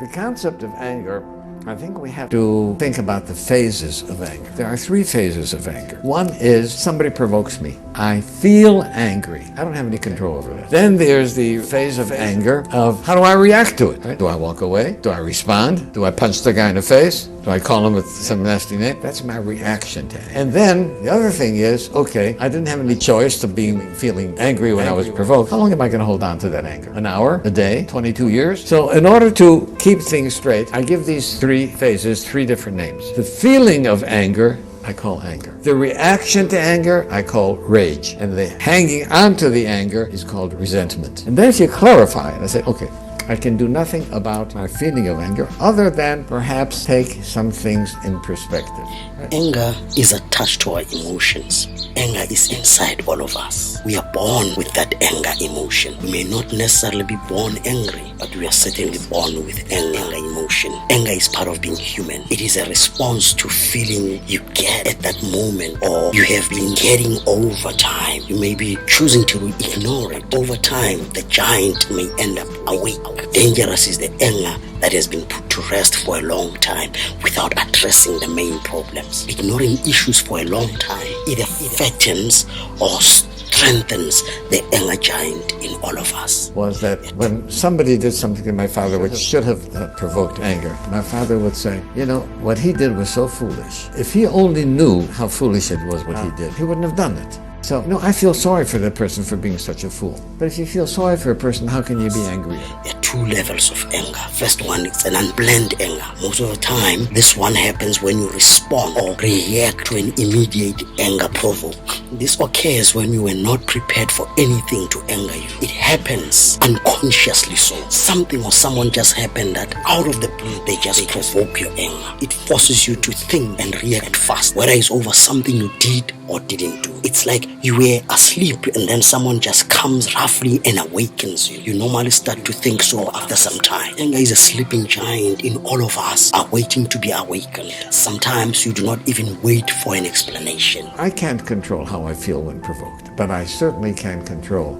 The concept of anger, I think we have to think about the phases of anger. There are 3 phases of anger. One is somebody provokes me. I feel angry. I don't have any control over that. Then there's the phase of anger of how do I react to it? Right? Do I walk away? Do I respond? Do I punch the guy in the face? Do I call him with some nasty name? That's my reaction to it. And then the other thing is, okay, I didn't have any choice to feeling angry when I was provoked. How long am I going to hold on to that anger? An hour? A day? 22 years? So in order to keep things straight, I give these 3 phases 3 different names. The feeling of anger, I call anger. The reaction to anger, I call rage. And the hanging on to the anger is called resentment. And then if you clarify it, I say, okay, I can do nothing about my feeling of anger other than perhaps take some things in perspective. Right? Anger is attached to our emotions. Anger is inside all of us. We are born with that anger emotion. We may not necessarily be born angry, but we are certainly born with anger emotion. Anger is part of being human. It is a response to feeling you get at that moment, or you have been getting over time. You may be choosing to ignore it. Over time, the giant may end up awake. Dangerous is the anger that has been put to rest for a long time without addressing the main problems. Ignoring issues for a long time either fattens or strengthens the anger giant in all of us. Was that when somebody did something to my father which should have provoked anger, my father would say, you know, what he did was so foolish. If he only knew how foolish it was what he did, he wouldn't have done it. So, no, I feel sorry for that person for being such a fool. But if you feel sorry for a person, how can you be angry at him? There are 2 levels of anger. First one is an unblended anger. Most of the time, this one happens when you respond or react to an immediate anger provoke. This occurs when you were not prepared for anything to anger you. It happens unconsciously so. Something or someone just happened that out of the blue, they just provoke your anger. It forces you to think and react fast, whether it's over something you did or didn't do. It's like you were asleep and then someone just comes roughly and awakens you. You normally start to think so after some time. Anger is a sleeping giant in all of us, are waiting to be awakened. Sometimes you do not even wait for an explanation. I can't control how I feel when provoked, but I certainly can control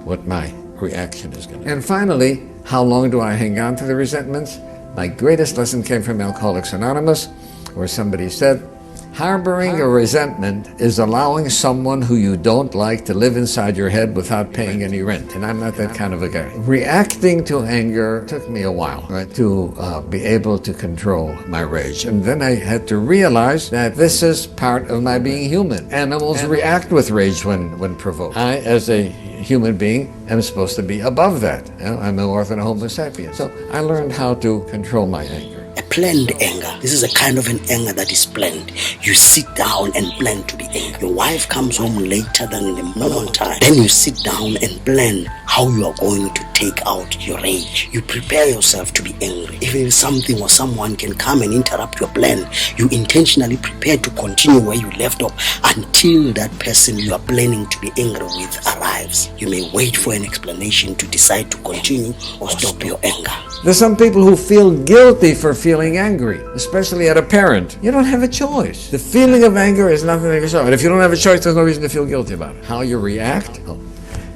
what my reaction is going to be. And finally, how long do I hang on to the resentments? My greatest lesson came from Alcoholics Anonymous, where somebody said, harboring a resentment is allowing someone who you don't like to live inside your head without paying any rent. And I'm not that kind of a guy. Reacting to anger took me a while, right, to be able to control my rage. And then I had to realize that this is part of my being human. Animals react with rage when provoked. I, as a human being, am supposed to be above that. You know, I'm more than a Homo sapiens. So I learned how to control my anger. A planned anger. This is a kind of an anger that is planned. You sit down and plan to be angry. Your wife comes home later than the normal time. Then you sit down and plan how you are going to take out your rage. You prepare yourself to be angry. If something or someone can come and interrupt your plan, you intentionally prepare to continue where you left off until that person you are planning to be angry with arrives. You may wait for an explanation to decide to continue or stop your anger. There's some people who feel guilty for feeling angry, especially at a parent. You don't have a choice. The feeling of anger is nothing to show. And if you don't have a choice, there's no reason to feel guilty about it. How you react? Oh.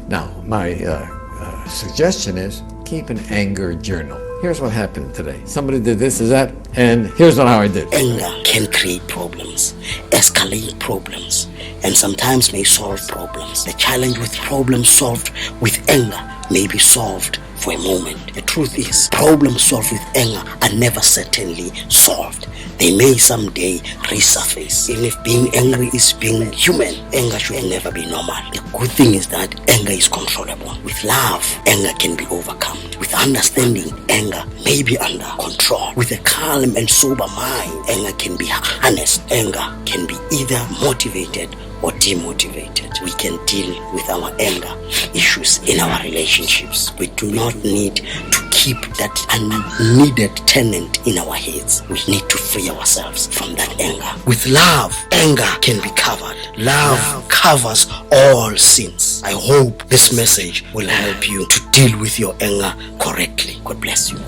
Now, my suggestion is keep an anger journal. Here's what happened today. Somebody did this, is that, and here's how I did. Anger can create problems, escalate problems, and sometimes may solve problems. The challenge with problems solved with anger may be solved for a moment. The truth is, problems solved with anger are never certainly solved. They may someday resurface. Even if being angry is being human, anger should never be normal. The good thing is that anger is controllable. With love, anger can be overcome. With understanding, anger may be under control. With a calm and sober mind, anger can be harnessed. Anger can be either motivated or demotivated. We can deal with our anger issues in our relationships. We do not need to keep that unneeded tenant in our heads. We need to free ourselves from that anger. With love, anger can be covered. Love covers all sins. I hope this message will help you to deal with your anger correctly. God bless you.